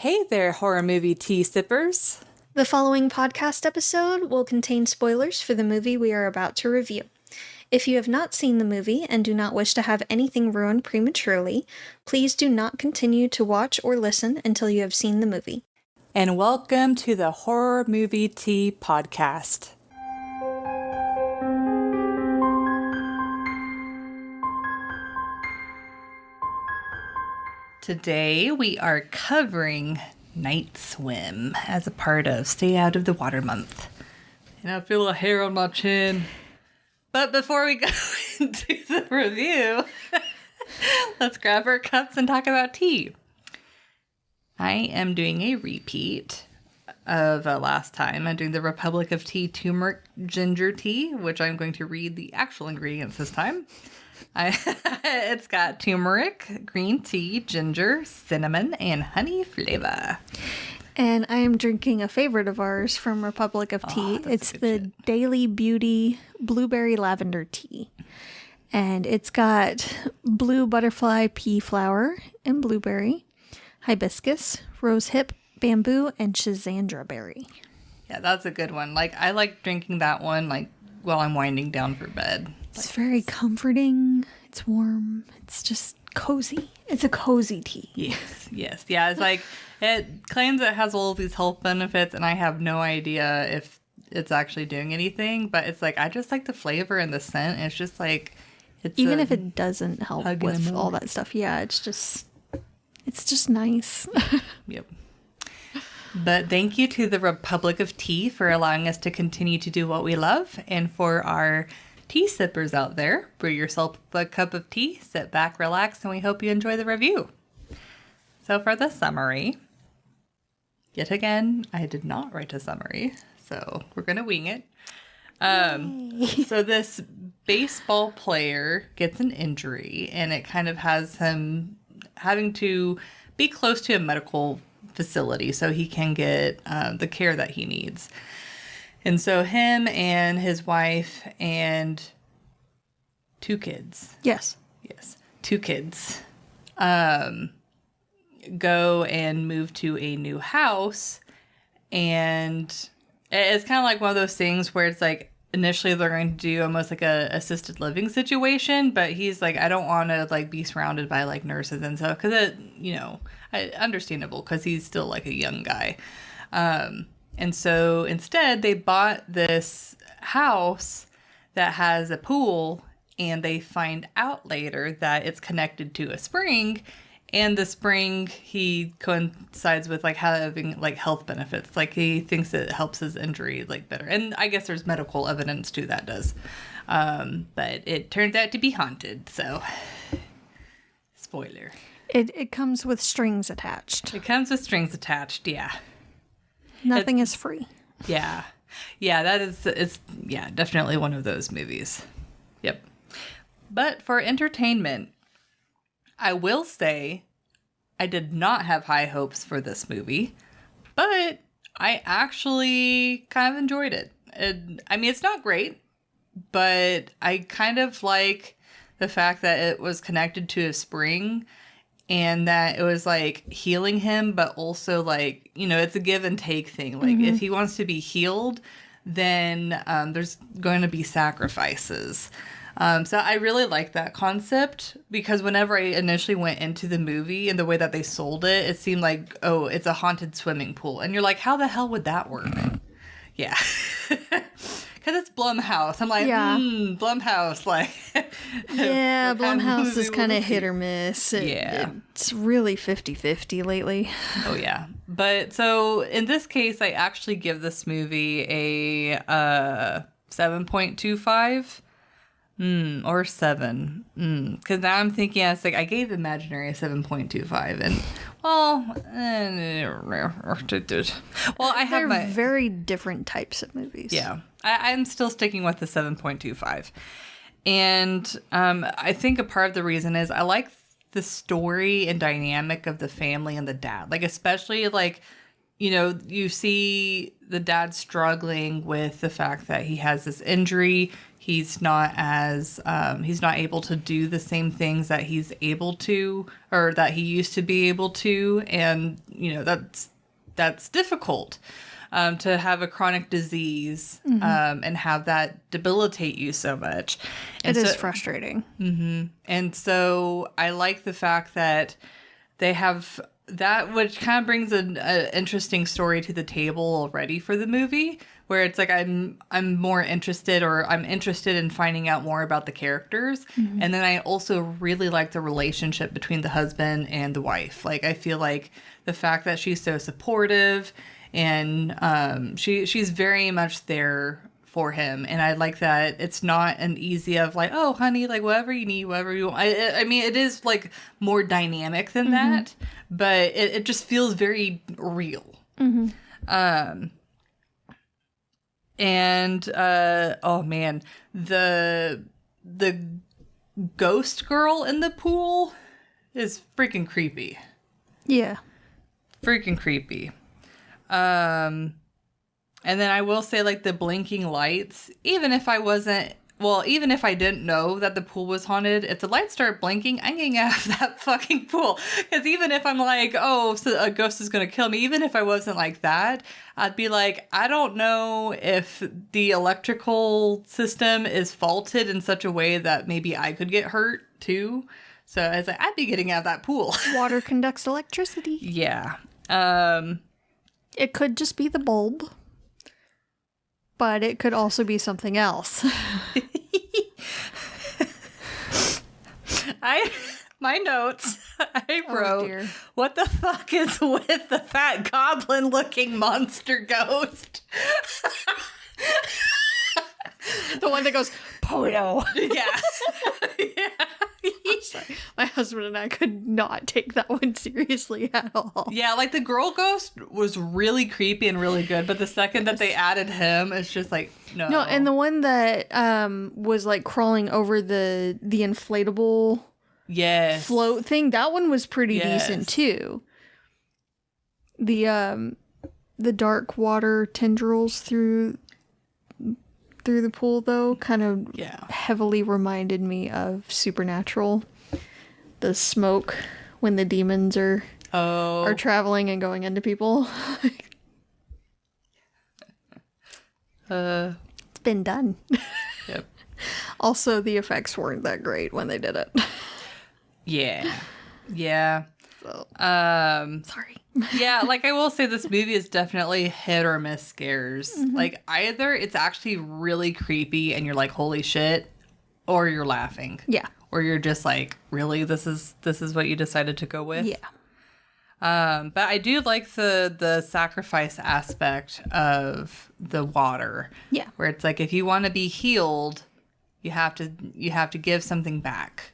Hey there, horror movie tea sippers. The following podcast episode will contain spoilers for the movie we are about to review. If you have not seen the movie and do not wish to have anything ruined prematurely, please do not continue to watch or listen until you have seen the movie. And welcome to the Horror Movie Tea Podcast. Today we are covering Night Swim as a part of Stay Out of the Water Month. And I feel a hair on my chin. But before we go into the review, let's grab our cups and talk about tea. I am doing a repeat of last time. I'm doing the Republic of Tea Turmeric Ginger Tea, which I'm going to read the actual ingredients this time. It's got turmeric, green tea, ginger, cinnamon, and honey flavor. And I am drinking a favorite of ours from Republic of Tea. It's the Daily Beauty Blueberry Lavender Tea. And it's got blue butterfly pea flower and blueberry, hibiscus, rosehip, bamboo, and schizandra berry. Yeah, that's a good one. Like, I like drinking that one, like, while I'm winding down for bed. It's very comforting. It's warm. It's just cozy. It's a cozy tea. Yes. Yeah, it's like, it claims it has all of these health benefits, and I have no idea if it's actually doing anything, but it's like, I just like the flavor and the scent. It's just like, it's even if it doesn't help with all that stuff. Yeah, it's just nice. Yep. But thank you to the Republic of Tea for allowing us to continue to do what we love. And for our tea sippers out there, brew yourself a cup of tea, sit back, relax, and we hope you enjoy the review. So for the summary, yet again, I did not write a summary, so we're going to wing it. So this baseball player gets an injury, and it kind of has him having to be close to a medical facility so he can get the care that he needs. And so him and his wife and two kids. Yes, 2 kids go and move to a new house. And it's kind of like one of those things where it's like, initially they're going to do almost like a assisted living situation, but he's like, I don't want to like be surrounded by like nurses and stuff, because it, understandable, because he's still like a young guy. And so instead they bought this house that has a pool, and they find out later that it's connected to a spring, and the spring he coincides with like having like health benefits. Like he thinks it helps his injury like better. And I guess there's medical evidence too that does. But it turns out to be haunted. So spoiler. It comes with strings attached. It comes with strings attached. Yeah. Nothing is free. Yeah. Yeah, it's definitely one of those movies. Yep. But for entertainment, I will say I did not have high hopes for this movie, but I actually kind of enjoyed it. It's not great, but I kind of like the fact that it was connected to a spring, and that it was like healing him, but also like, it's a give and take thing. Like if he wants to be healed, then there's going to be sacrifices. So I really like that concept, because whenever I initially went into the movie and the way that they sold it, it seemed like, oh, it's a haunted swimming pool. And you're like, how the hell would that work? Yeah. Because it's Blumhouse. I'm like, Blumhouse. Like, yeah, Blumhouse is kind of hit or miss. It's really 50-50 lately. Oh, yeah. But so in this case, I actually give this movie a 7.25. Or 7. Because now I'm thinking, it's like, I gave Imaginary a 7.25, and I have They're very different types of movies. Yeah, I'm still sticking with the 7.25, and I think a part of the reason is I like the story and dynamic of the family and the dad, like especially like you know, you see the dad struggling with the fact that he has this injury. He's not able to do the same things that he's able to, or that he used to be able to. And, you know, that's difficult, to have a chronic disease, and have that debilitate you so much. And it is frustrating. And so I like the fact that they have that, which kind of brings an interesting story to the table already for the movie, where it's like I'm more interested, or I'm interested in finding out more about the characters. And then I also really like the relationship between the husband and the wife. Like, I feel like the fact that she's so supportive, and she's very much there for him. And I like that it's not an easy of like, oh honey, like whatever you need, whatever you want. I mean, it is like more dynamic than that, but it just feels very real. And oh man, the ghost girl in the pool is freaking creepy. Yeah. Freaking creepy. And then I will say, like, the blinking lights, even if I didn't know that the pool was haunted, if the lights start blinking, I'm getting out of that fucking pool. Because even if I'm like, oh, so a ghost is going to kill me, even if I wasn't like that, I'd be like, I don't know if the electrical system is faulted in such a way that maybe I could get hurt too. So I was like, I'd be getting out of that pool. Water conducts electricity. Yeah. It could just be the bulb, but it could also be something else. My notes, I wrote, dear. what the fuck is with the fat goblin looking monster ghost? The one that goes, Poto. Yeah. Yeah. My husband and I could not take that one seriously at all. Yeah, like the girl ghost was really creepy and really good, but the second that they added him, it's just like, no. No, and the one that was like crawling over the inflatable float thing, that one was pretty decent too. The dark water tendrils through the pool, though, kind of heavily reminded me of Supernatural. The smoke when the demons are traveling and going into people. It's been done. Yep. Also, the effects weren't that great when they did it. Yeah. Yeah. So, sorry. Yeah, like I will say this movie is definitely hit or miss scares. Like either it's actually really creepy and you're like, holy shit, or you're laughing. Yeah. Or you're just like, really, this is what you decided to go with? Yeah. But I do like the sacrifice aspect of the water. Yeah. Where it's like, if you want to be healed, you have to give something back.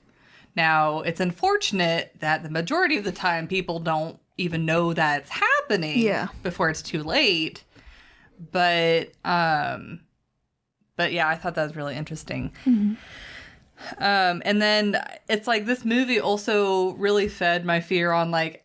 Now, it's unfortunate that the majority of the time people don't even know that's happening before it's too late. But yeah, I thought that was really interesting. And then it's like this movie also really fed my fear on like,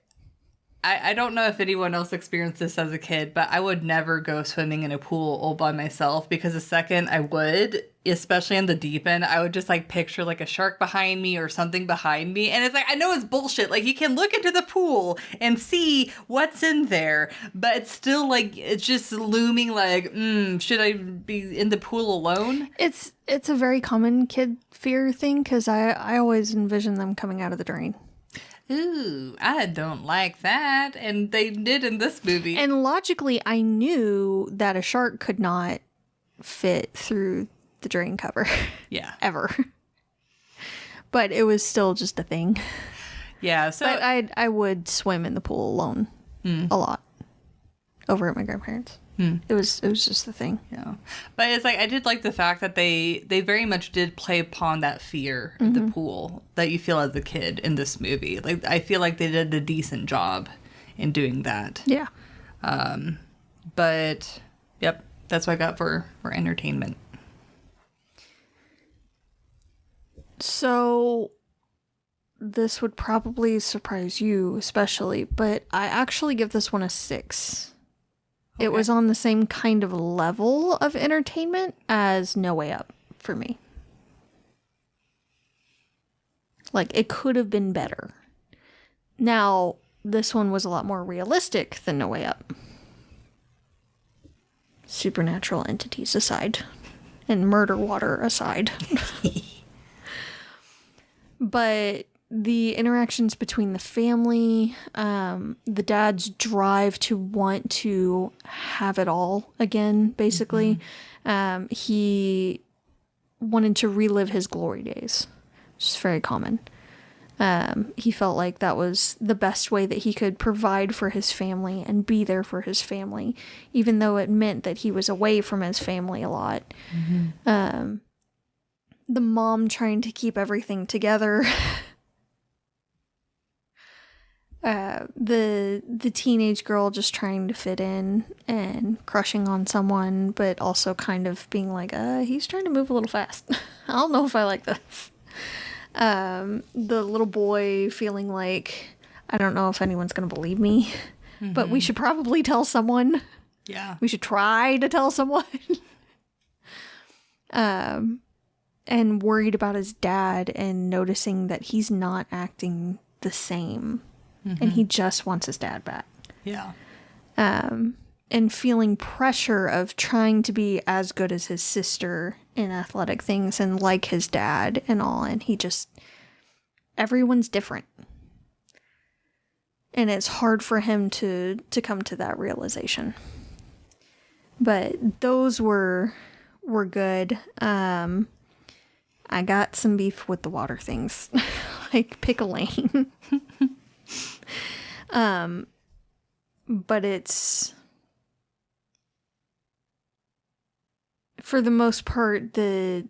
I don't know if anyone else experienced this as a kid, but I would never go swimming in a pool all by myself, because the second I would, especially in the deep end, I would just like picture like a shark behind me or something behind me. And it's like, I know it's bullshit. Like you can look into the pool and see what's in there, but it's still like, it's just looming like, should I be in the pool alone? It's a very common kid fear thing, because I always envision them coming out of the drain. Ooh, I don't like that. And they did in this movie. And logically, I knew that a shark could not fit through the drain cover. Yeah. Ever. But it was still just a thing. Yeah, so... But I would swim in the pool alone a lot. Over at my grandparents'. It was just the thing. Yeah. But it's like, I did like the fact that they very much did play upon that fear of the pool that you feel as a kid in this movie. Like, I feel like they did a decent job in doing that. Yeah. But, yep, that's what I got for entertainment. So, this would probably surprise you especially, but I actually give this one a 6 It was on the same kind of level of entertainment as No Way Up for me. Like, it could have been better. Now, this one was a lot more realistic than No Way Up. Supernatural entities aside. And murder water aside. But the interactions between the family, the dad's drive to want to have it all again, basically. He wanted to relive his glory days, which is very common. He felt like that was the best way that he could provide for his family and be there for his family, even though it meant that he was away from his family a lot. The mom trying to keep everything together. The teenage girl just trying to fit in and crushing on someone, but also kind of being like, he's trying to move a little fast. I don't know if I like this. The little boy feeling like, I don't know if anyone's going to believe me, but we should probably tell someone. Yeah. We should try to tell someone. And worried about his dad and noticing that he's not acting the same. And he just wants his dad back. Yeah. And feeling pressure of trying to be as good as his sister in athletic things and like his dad and all. And he just, everyone's different. And it's hard for him to come to that realization. But those were good. I got some beef with the water things. Like, pick a lane. But it's, for the most part, the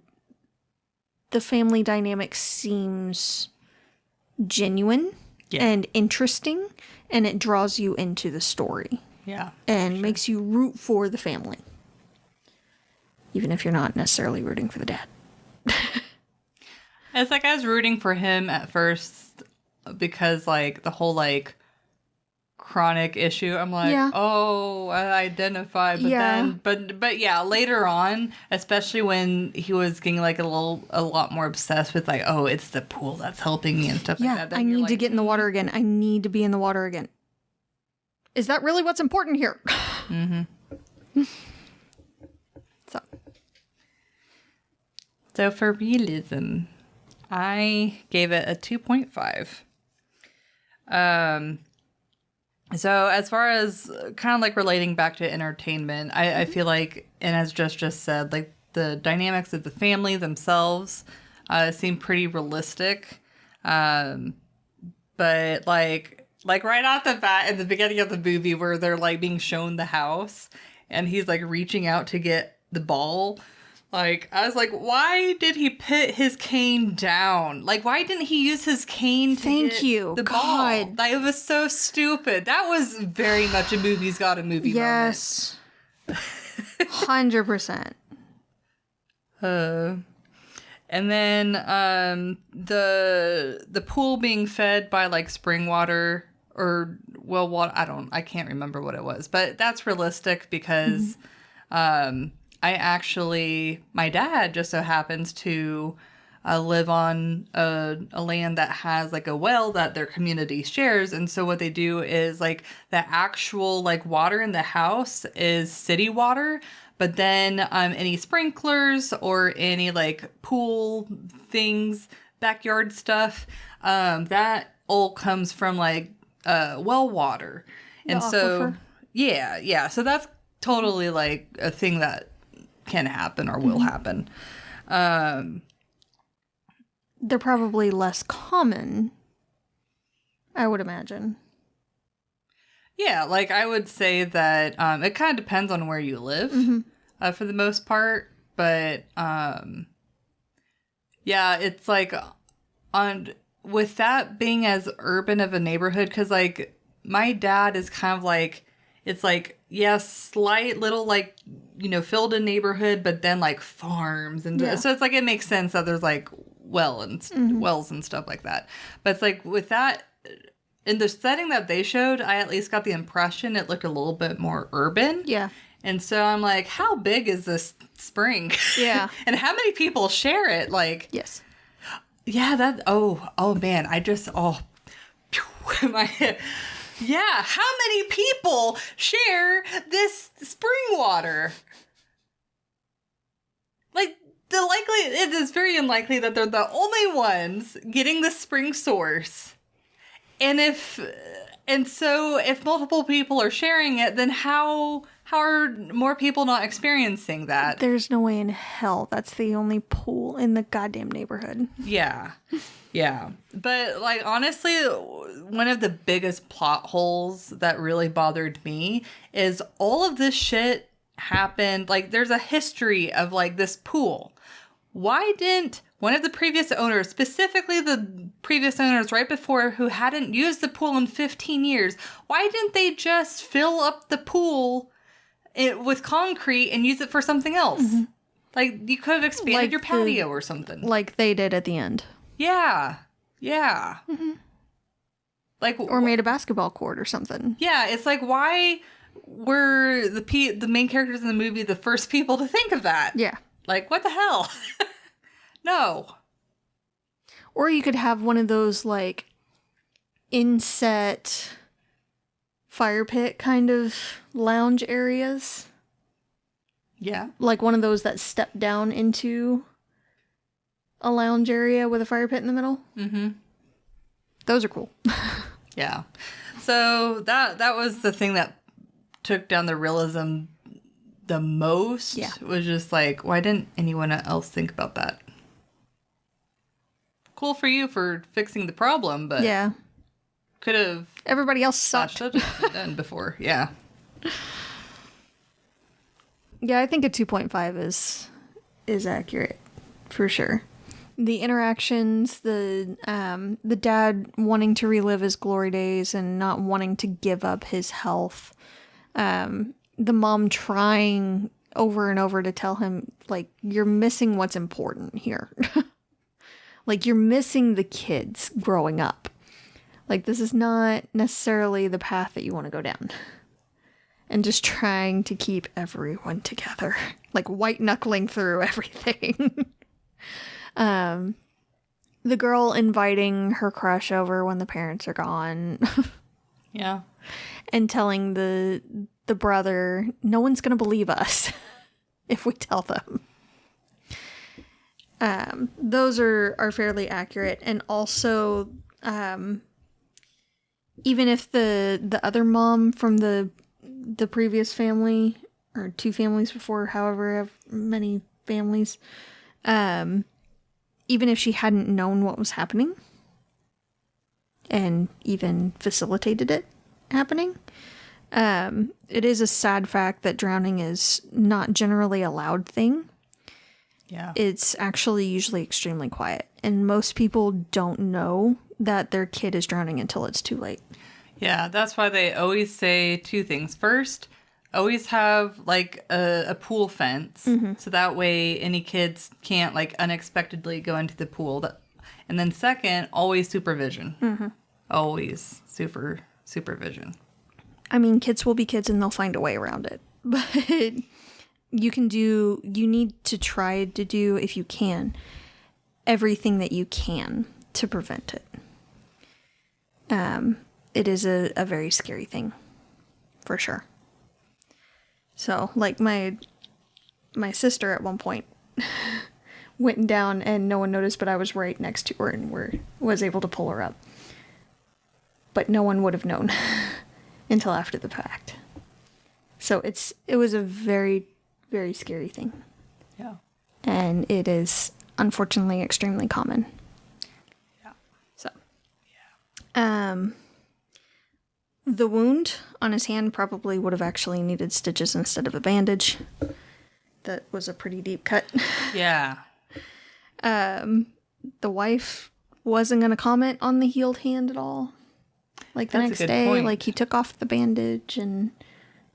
family dynamic seems genuine and interesting, and it draws you into the story. Yeah. And makes you root for the family. Even if you're not necessarily rooting for the dad. It's like I was rooting for him at first because, like, the whole, like, chronic issue. I'm like, oh, I identify. But then, but yeah, later on, especially when he was getting, like, a lot more obsessed with, like, oh, it's the pool that's helping me and stuff like that. I need to get in the water again. I need to be in the water again. Is that really what's important here? So for realism, I gave it a 2.5. So as far as kind of like relating back to entertainment, I feel like, and as just said, like the dynamics of the family themselves seem pretty realistic. But like right off the bat in the beginning of the movie where they're like being shown the house and he's like reaching out to get the ball. Like, I was like, why did he put his cane down? Like, why didn't he use his cane to get the ball? Like, it was so stupid. That was very much a movie's got a movie moment. Yes. 100%. And then the pool being fed by, like, spring water or well water. I can't remember what it was. But that's realistic because... my dad just so happens to live on a land that has like a well that their community shares. And so what they do is like the actual like water in the house is city water. But then any sprinklers or any like pool things, backyard stuff, that all comes from like well water. And so, yeah. So that's totally like a thing that can happen or will happen. They're probably less common, I would imagine. Yeah, like I would say that it kind of depends on where you live for the most part. But yeah, it's like with that being as urban of a neighborhood, because like my dad is kind of like, it's like, yes, slight little like, you know, filled in neighborhood, but then like farms. And so it's like, it makes sense that there's like wells and stuff like that. But it's like with that in the setting that they showed, I at least got the impression it looked a little bit more urban. Yeah. And so I'm like, how big is this spring? Yeah. And how many people share it? Like, Yes. yeah, oh man, I just, phew, yeah, how many people share this spring water? Like, it is very unlikely that they're the only ones getting the spring source. And so if multiple people are sharing it, then how are more people not experiencing that? There's no way in hell that's the only pool in the goddamn neighborhood. Yeah. Yeah. But like honestly, one of the biggest plot holes that really bothered me is all of this shit happened. Like there's a history of like this pool. Why didn't one of the previous owners, specifically the previous owners right before who hadn't used the pool in 15 years, why didn't they just fill up the pool with concrete and use it for something else? Mm-hmm. Like you could have expanded like your patio or something. Like they did at the end. Yeah. Yeah. Mm-hmm. Like or made a basketball court or something. Yeah, it's like why were the main characters in the movie the first people to think of that? Yeah. Like, what the hell? No. Or you could have one of those, like, inset fire pit kind of lounge areas. Yeah. Like one of those that step down into a lounge area with a fire pit in the middle. Mm-hmm. Those are cool. Yeah. So that was the thing that took down the realism the most. Yeah. Was just like, why didn't anyone else think about that? Cool for you for fixing the problem, but yeah, could have everybody else sucked. Should have been done before. Yeah. Yeah, I think a 2.5 is accurate for sure. The interactions, the dad wanting to relive his glory days and not wanting to give up his health. The mom trying over and over to tell him, like, you're missing what's important here. Like, you're missing the kids growing up. Like, this is not necessarily the path that you want to go down. And just trying to keep everyone together. Like, white-knuckling through everything. The girl inviting her crush over when the parents are gone. Yeah. And telling the brother, no one's going to believe us if we tell them. Those are fairly accurate. And also, even if the other mom from the previous family, or two families before, however many families, even if she hadn't known what was happening and even facilitated it happening, it is a sad fact that drowning is not generally a loud thing. Yeah. It's actually usually extremely quiet. And most people don't know that their kid is drowning until it's too late. Yeah, that's why they always say two things. First, always have like a pool fence. Mm-hmm. So that way any kids can't like unexpectedly go into the pool. And then second, always supervision. Mm-hmm. Always supervision. I mean, kids will be kids and they'll find a way around it. But you need to try to do, if you can, everything that you can to prevent it. It is a very scary thing, for sure. So, like, my sister at one point went down and no one noticed, but I was right next to her and was able to pull her up. But no one would have known until after the fact. So it was a very, very scary thing. Yeah. And it is unfortunately extremely common. Yeah. So. Yeah. The wound on his hand probably would have actually needed stitches instead of a bandage. That was a pretty deep cut. Yeah. The wife wasn't going to comment on the healed hand at all. Like the next day, point. Like he took off the bandage and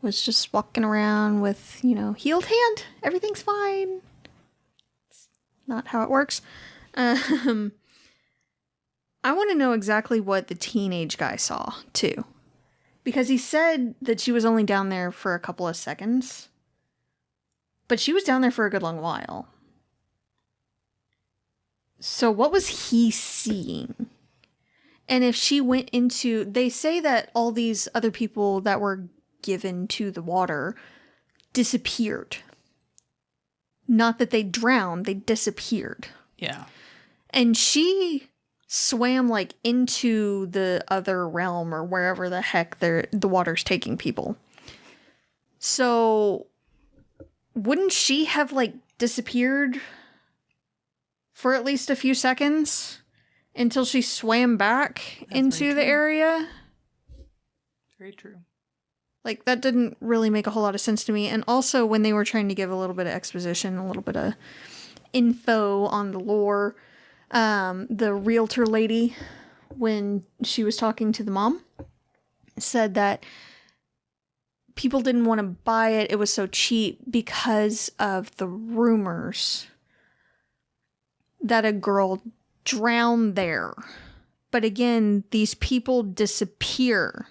was just walking around with, healed hand. Everything's fine. It's not how it works. I want to know exactly what the teenage guy saw, too. Because he said that she was only down there for a couple of seconds. But she was down there for a good long while. So what was he seeing? And if she went into... They say that all these other people that were given to the water disappeared. Not that they drowned, they disappeared. Yeah. And she swam like into the other realm or wherever the heck the water's taking people. So wouldn't she have like disappeared for at least a few seconds until she swam back into the area? Very true. Like, that didn't really make a whole lot of sense to me. And also, when they were trying to give a little bit of exposition, a little bit of info on the lore, the realtor lady, when she was talking to the mom, said that people didn't want to buy it. It was so cheap because of the rumors that a girl drowned there. But again, these people disappear.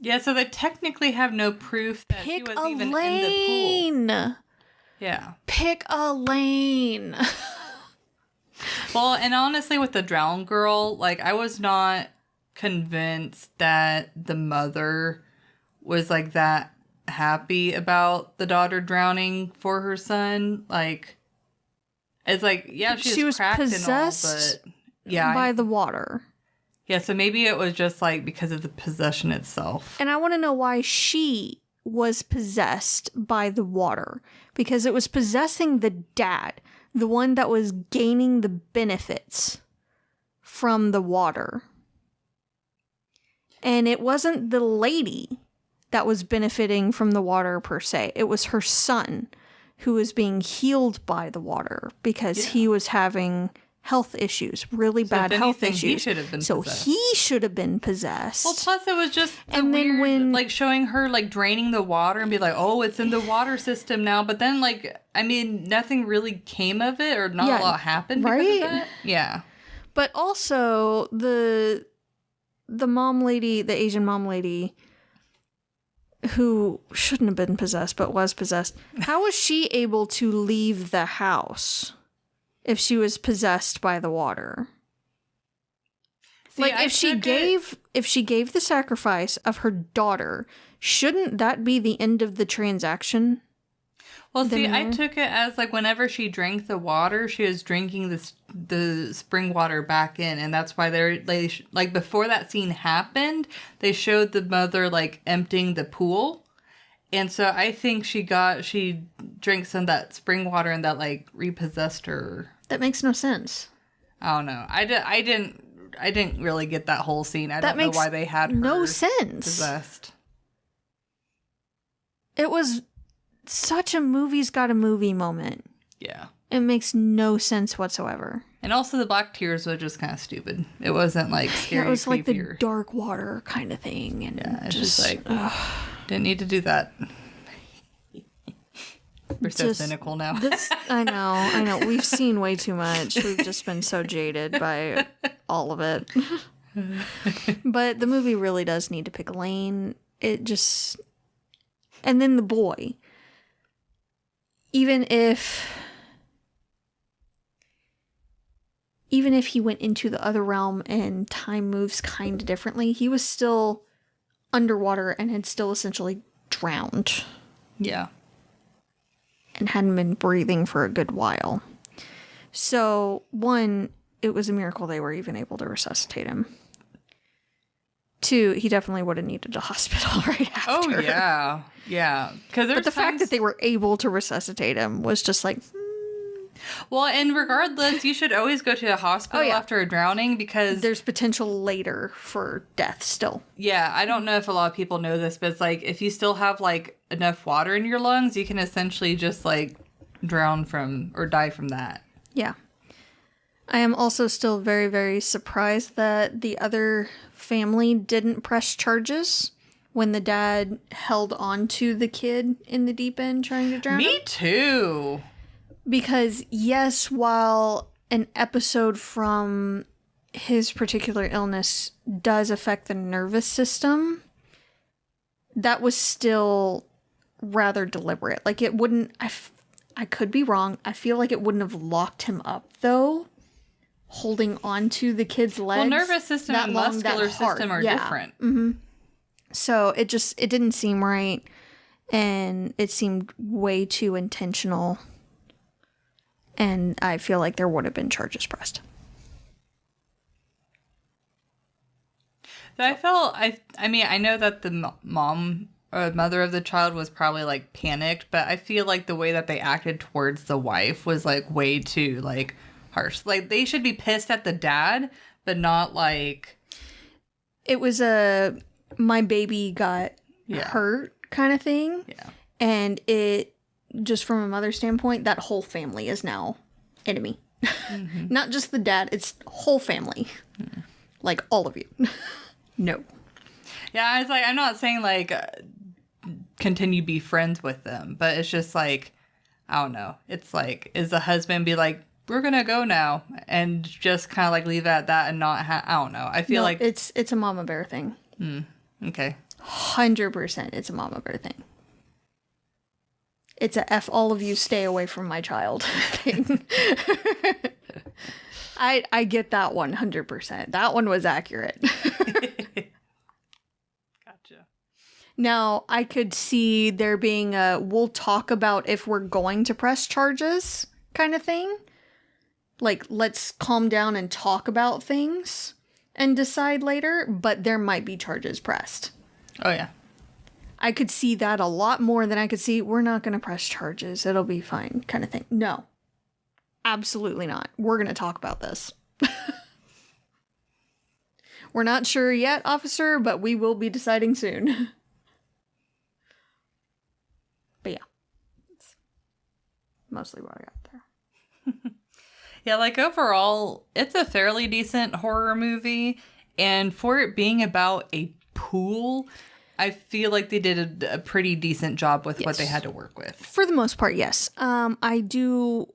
Yeah, so they technically have no proof that she was even in the pool. Yeah. Pick a lane. Well, and honestly, with the drowned girl, like, I was not convinced that the mother was, like, that happy about the daughter drowning for her son. Like, it's like, yeah, she was cracked possessed and all, but yeah, by the water. Yeah, so maybe it was just, like, because of the possession itself. And I want to know why she was possessed by the water. Because it was possessing the dad, the one that was gaining the benefits from the water. And it wasn't the lady that was benefiting from the water per se. It was her son who was being healed by the water because he was having health issues, really bad health issues. He should have been possessed. He should have been possessed. Well, plus it was just weird, like, showing her, like, draining the water and be like, oh, it's in the water system now. But then, like, I mean, nothing really came of it, or not a lot happened because of that. Yeah. But also, the mom lady, the Asian mom lady, who shouldn't have been possessed, but was possessed, how was she able to leave the house if she was possessed by the water? See, like, if she gave the sacrifice of her daughter, shouldn't that be the end of the transaction? Well, see, I took it as, like, whenever she drank the water, she was drinking the spring water back in, and that's why like, before that scene happened, they showed the mother, like, emptying the pool. And so I think she drank some of that spring water and that, like, repossessed her. That makes no sense. I don't know. I didn't really get that whole scene. I don't know why they had her no sense. Possessed. It was such a movie's got a movie moment. Yeah. It makes no sense whatsoever. And also the black tears were just kind of stupid. It wasn't, like, scary. It was like the dark water kind of thing. And yeah, it's just like, didn't need to do that. We're so cynical now. I know. We've seen way too much. We've just been so jaded by all of it. But the movie really does need to pick a lane. It just... And then the boy. Even if he went into the other realm and time moves kind of differently, he was still underwater and had still essentially drowned. Yeah. And hadn't been breathing for a good while. So, one, it was a miracle they were even able to resuscitate him. Two, he definitely would have needed a hospital right after. Oh, yeah. Yeah. But the fact that they were able to resuscitate him was just like... Well, and regardless, you should always go to a hospital after a drowning because... There's potential later for death still. Yeah, I don't know if a lot of people know this, but it's like, if you still have, like, enough water in your lungs, you can essentially just, like, drown from, or die from that. Yeah. I am also still very, very surprised that the other family didn't press charges when the dad held on to the kid in the deep end trying to drown him. Me too. Because, yes, while an episode from his particular illness does affect the nervous system, that was still rather deliberate. Like, it wouldn't, I could be wrong. I feel like it wouldn't have locked him up, though, holding onto the kid's legs. Well, nervous system and muscular system are different. Mm-hmm. So it didn't seem right, and it seemed way too intentional, and I feel like there would have been charges pressed. I mean, I know that the mom or mother of the child was probably like panicked, but I feel like the way that they acted towards the wife was like way too like harsh. Like, they should be pissed at the dad, but not like... It was a my baby got hurt kind of thing. Yeah. And it, just from a mother's standpoint, that whole family is now enemy. Mm-hmm. Not just the dad, it's whole family. Mm. Like, all of you. No. Yeah, I was like, I'm not saying like continue be friends with them, but it's just like, I don't know. It's like, is the husband be like, we're gonna go now, and just kind of like leave it at that and not I don't know. I feel like it's a mama bear thing. Okay. 100% it's a mama bear thing. It's a F all of you stay away from my child thing. I get that 100%. That one was accurate. Gotcha. Now, I could see there being a we'll talk about if we're going to press charges kind of thing. Like, let's calm down and talk about things and decide later, but there might be charges pressed. Oh, yeah. I could see that a lot more than I could see we're not going to press charges. It'll be fine kind of thing. No. Absolutely not. We're going to talk about this. We're not sure yet, officer, but we will be deciding soon. But yeah. That's mostly what I got there. Yeah, like overall, it's a fairly decent horror movie. And for it being about a pool, I feel like they did a pretty decent job with what they had to work with. For the most part, yes. I do,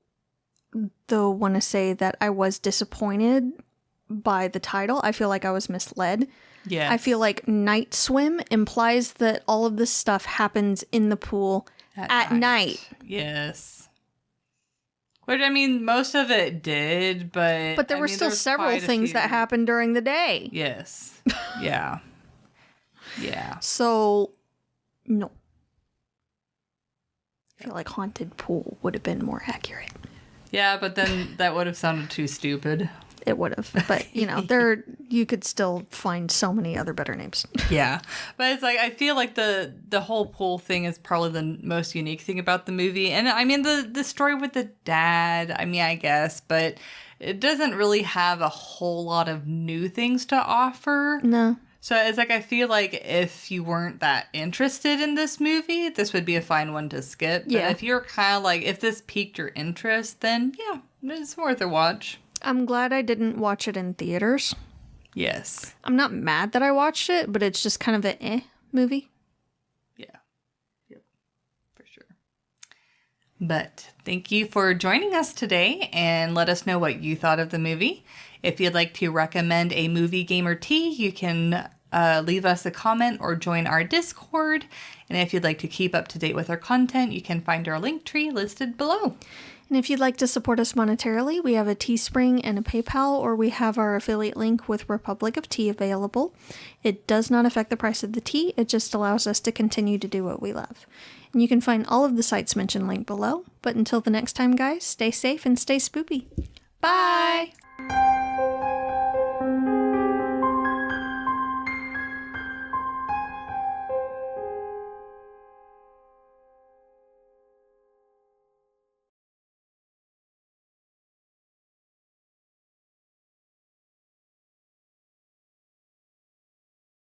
though, want to say that I was disappointed by the title. I feel like I was misled. Yeah. I feel like Night Swim implies that all of this stuff happens in the pool at night. Yes. Which, I mean, most of it did, but... But there were still several things that happened during the day. Yes. Yeah. Yeah. So, no. I feel like Haunted Pool would have been more accurate. Yeah, but then that would have sounded too stupid. It would have. But, you could still find so many other better names. Yeah. But it's like, I feel like the whole pool thing is probably the most unique thing about the movie. And I mean, the story with the dad, I mean, I guess, but it doesn't really have a whole lot of new things to offer. No. So it's like, I feel like if you weren't that interested in this movie, this would be a fine one to skip. But if you're kind of like, if this piqued your interest, then yeah, it's worth a watch. I'm glad I didn't watch it in theaters. Yes. I'm not mad that I watched it, but it's just kind of an movie. Yeah. Yep. For sure. But thank you for joining us today, and let us know what you thought of the movie. If you'd like to recommend a movie, game, or tea, you can leave us a comment or join our Discord. And if you'd like to keep up to date with our content, you can find our link tree listed below. And if you'd like to support us monetarily, we have a Teespring and a PayPal, or we have our affiliate link with Republic of Tea available. It does not affect the price of the tea, it just allows us to continue to do what we love. And you can find all of the sites mentioned linked below. But until the next time, guys, stay safe and stay spoopy. Bye!